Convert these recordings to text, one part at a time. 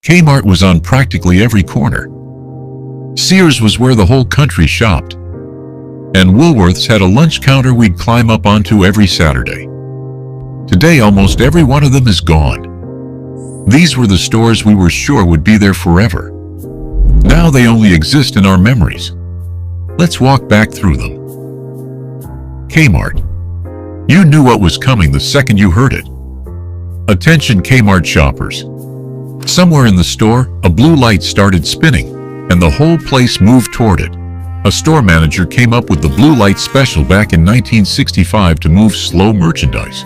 Kmart was on practically every corner. Sears was where the whole country shopped. And Woolworths had a lunch counter we'd climb up onto every Saturday. Today, almost every one of them is gone. These were the stores we were sure would be there forever. Now they only exist in our memories. Let's walk back through them. Kmart. You knew what was coming the second you heard it. Attention Kmart shoppers. Somewhere in the store, a blue light started spinning, and the whole place moved toward it. A store manager came up with the blue light special back in 1965 to move slow merchandise.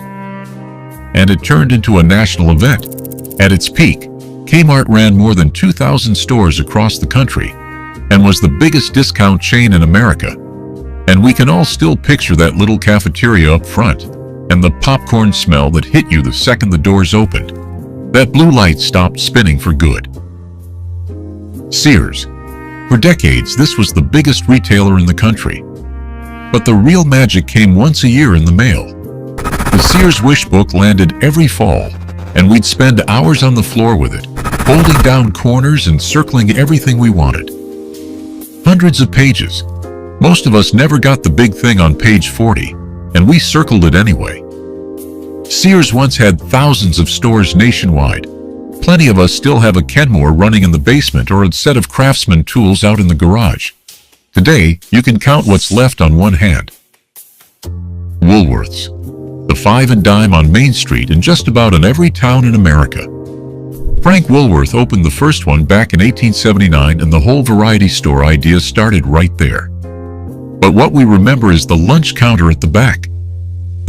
And it turned into a national event. At its peak, Kmart ran more than 2,000 stores across the country and was the biggest discount chain in America. And we can all still picture that little cafeteria up front and the popcorn smell that hit you the second the doors opened. That blue light stopped spinning for good. Sears. For decades, this was the biggest retailer in the country. But the real magic came once a year in the mail. The Sears Wish Book landed every fall, and we'd spend hours on the floor with it, holding down corners and circling everything we wanted. Hundreds of pages. Most of us never got the big thing on page 40, and we circled it anyway. Sears once had thousands of stores nationwide. Plenty of us still have a Kenmore running in the basement or a set of Craftsman tools out in the garage. Today, you can count what's left on one hand. Woolworths. The five and dime on Main Street and just about in every town in America. Frank Woolworth opened the first one back in 1879, and the whole variety store idea started right there. But what we remember is the lunch counter at the back.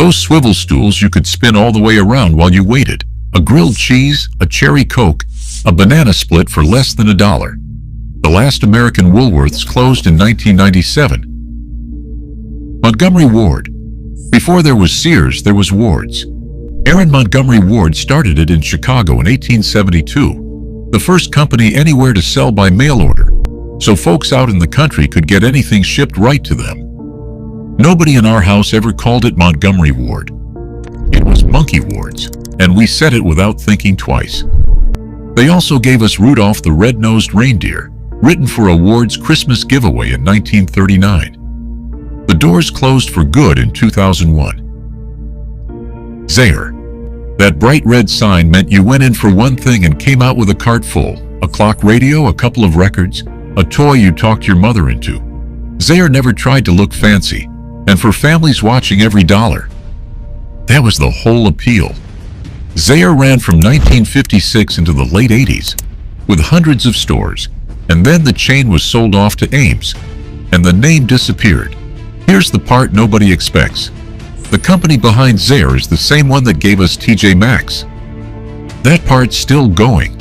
Those swivel stools you could spin all the way around while you waited. A grilled cheese, a cherry Coke, a banana split for less than $1. The last American Woolworths closed in 1997. Montgomery Ward. Before there was Sears, there was Ward's. Aaron Montgomery Ward started it in Chicago in 1872, the first company anywhere to sell by mail order, so folks out in the country could get anything shipped right to them. Nobody in our house ever called it Montgomery Ward. It was Monkey Ward's, and we said it without thinking twice. They also gave us Rudolph the Red-Nosed Reindeer, written for a Ward's Christmas giveaway in 1939. The doors closed for good in 2001. Zayre. That bright red sign meant you went in for one thing and came out with a cart full, a clock radio, a couple of records, a toy you talked your mother into. Zayre never tried to look fancy, and for families watching every dollar, that was the whole appeal. Zayre ran from 1956 into the late 80s, with hundreds of stores, and then the chain was sold off to Ames, and the name disappeared. Here's the part nobody expects. The company behind Zayre is the same one that gave us TJ Maxx. That part's still going.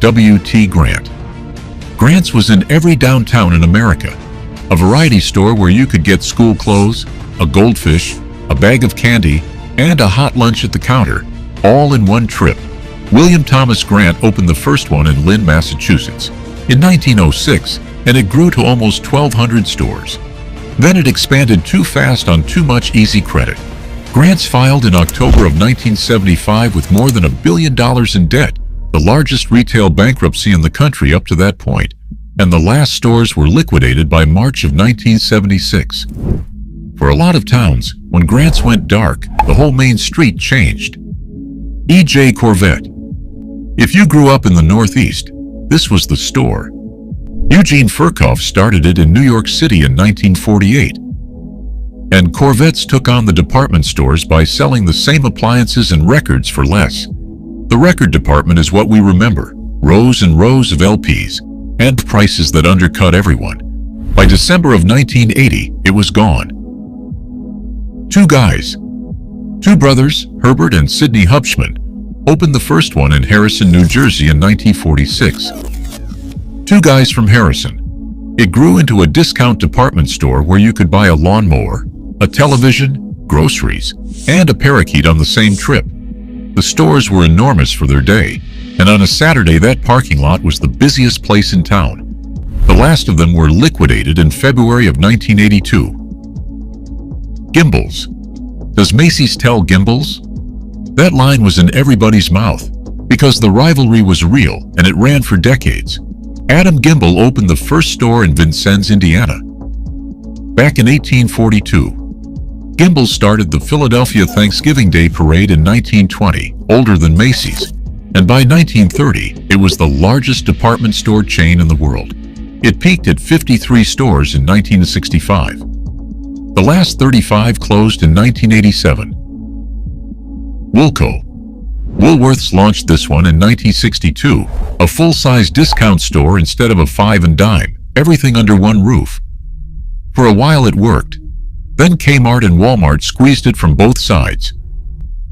W.T. Grant. Grant's was in every downtown in America. A variety store where you could get school clothes, a goldfish, a bag of candy, and a hot lunch at the counter, all in one trip. William Thomas Grant opened the first one in Lynn, Massachusetts, in 1906, and it grew to almost 1,200 stores. Then it expanded too fast on too much easy credit. Grant's filed in October of 1975 with more than $1 billion in debt, the largest retail bankruptcy in the country up to that point, and the last stores were liquidated by March of 1976. For a lot of towns, when Grant's went dark, the whole main street changed. E.J. Korvette. If you grew up in the Northeast, this was the store. Eugene Furkoff started it in New York City in 1948. And Korvettes took on the department stores by selling the same appliances and records for less. The record department is what we remember, rows and rows of LPs, and prices that undercut everyone. By December of 1980, it was gone. Two guys, two brothers, Herbert and Sidney Hubschman, opened the first one in Harrison, New Jersey in 1946. Two guys from Harrison. It grew into a discount department store where you could buy a lawnmower, a television, groceries, and a parakeet on the same trip. The stores were enormous for their day, and on a Saturday that parking lot was the busiest place in town. The last of them were liquidated in February of 1982. Gimbels. Does Macy's tell Gimbels? That line was in everybody's mouth. because the rivalry was real and it ran for decades. Adam Gimbel opened the first store in Vincennes, Indiana. Back in 1842, Gimbel started the Philadelphia Thanksgiving Day Parade in 1920, older than Macy's, and by 1930, it was the largest department store chain in the world. It peaked at 53 stores in 1965. The last 35 closed in 1987. Woolco. Woolworths launched this one in 1962, a full-size discount store instead of a five and dime, everything under one roof. For a while it worked. Then Kmart and Walmart squeezed it from both sides.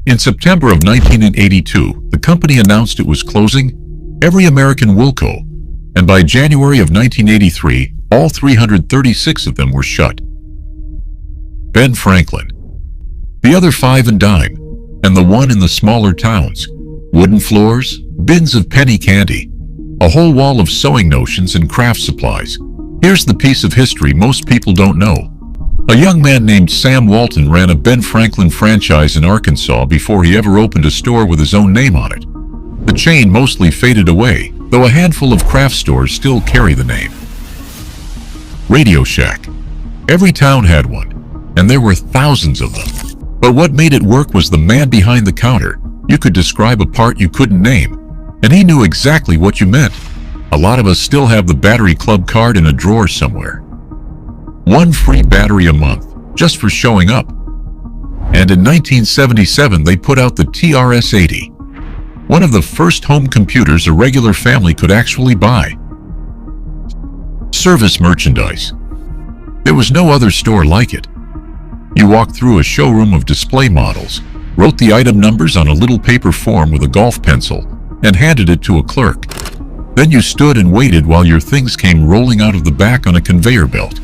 In September of 1982, the company announced it was closing every American Woolco, and by January of 1983, all 336 of them were shut. Ben Franklin. The other five and dime, and the one in the smaller towns. Wooden floors, bins of penny candy, a whole wall of sewing notions and craft supplies. Here's the piece of history most people don't know. A young man named Sam Walton ran a Ben Franklin franchise in Arkansas before he ever opened a store with his own name on it. The chain mostly faded away, though a handful of craft stores still carry the name. Radio Shack. Every town had one, and there were thousands of them. But what made it work was the man behind the counter. You could describe a part you couldn't name, and he knew exactly what you meant. A lot of us still have the Battery Club card in a drawer somewhere. One free battery a month, just for showing up. And in 1977, they put out the TRS-80, one of the first home computers a regular family could actually buy. Service merchandise. There was no other store like it. You walked through a showroom of display models, wrote the item numbers on a little paper form with a golf pencil, and handed it to a clerk. Then you stood and waited while your things came rolling out of the back on a conveyor belt.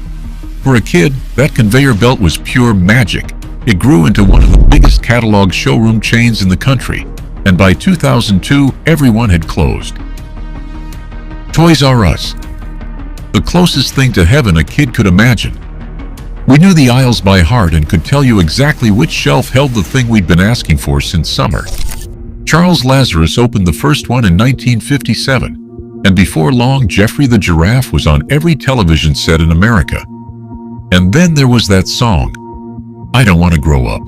For a kid, that conveyor belt was pure magic. It grew into one of the biggest catalog showroom chains in the country, and by 2002, everyone had closed. Toys R Us. The closest thing to heaven a kid could imagine. We knew the aisles by heart and could tell you exactly which shelf held the thing we'd been asking for since summer. Charles Lazarus opened the first one in 1957, and before long, Geoffrey the Giraffe was on every television set in America. And then there was that song, I Don't Want to Grow Up.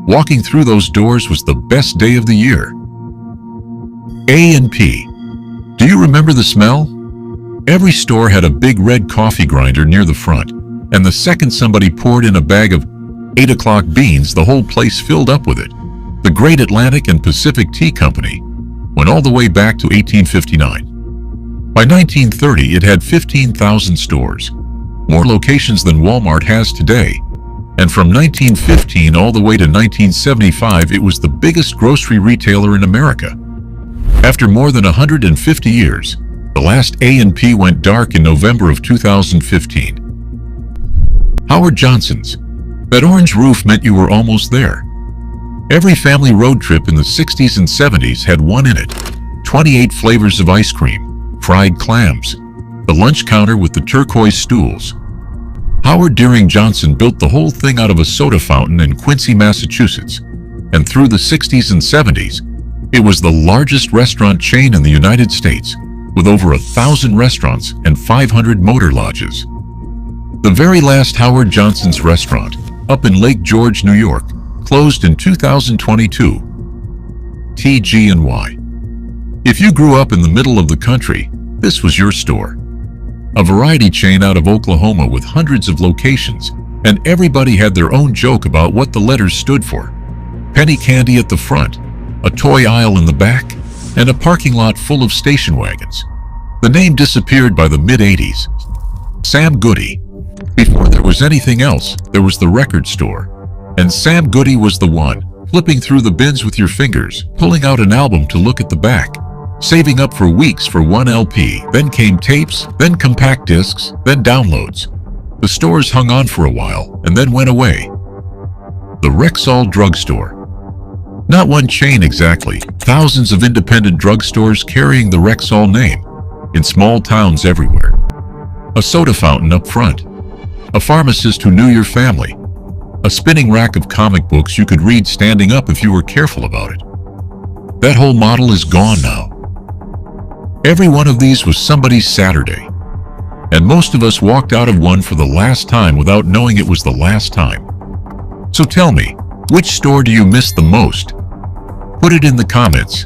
Walking through those doors was the best day of the year. A&P. Do you remember the smell? Every store had a big red coffee grinder near the front, and the second somebody poured in a bag of 8 o'clock beans, the whole place filled up with it. The Great Atlantic and Pacific Tea Company went all the way back to 1859. By 1930, it had 15,000 stores, more locations than Walmart has today. And from 1915 all the way to 1975, it was the biggest grocery retailer in America. After more than 150 years, the last A&P went dark in November of 2015. Howard Johnson's. That orange roof meant you were almost there. Every family road trip in the 60s and 70s had one in it. 28 flavors of ice cream, fried clams, the lunch counter with the turquoise stools. Howard Deering Johnson built the whole thing out of a soda fountain in Quincy, Massachusetts, and through the 60s and 70s, it was the largest restaurant chain in the United States, with over 1,000 restaurants and 500 motor lodges. The very last Howard Johnson's restaurant, up in Lake George, New York, closed in 2022. TG&Y. If you grew up in the middle of the country, this was your store. A variety chain out of Oklahoma with hundreds of locations, and everybody had their own joke about what the letters stood for. Penny candy at the front, a toy aisle in the back, and a parking lot full of station wagons. The name disappeared by the mid-80s. Sam Goody. Before there was anything else, there was the record store. And Sam Goody was the one, flipping through the bins with your fingers, pulling out an album to look at the back, saving up for weeks for one LP. Then came tapes, then compact discs, then downloads. The stores hung on for a while and then went away. The Rexall Drugstore. Not one chain exactly, thousands of independent drugstores carrying the Rexall name, in small towns everywhere. A soda fountain up front. A pharmacist who knew your family. A spinning rack of comic books you could read standing up if you were careful about it. That whole model is gone now. Every one of these was somebody's Saturday, and most of us walked out of one for the last time without knowing it was the last time. So tell me, which store do you miss the most? Put it in the comments.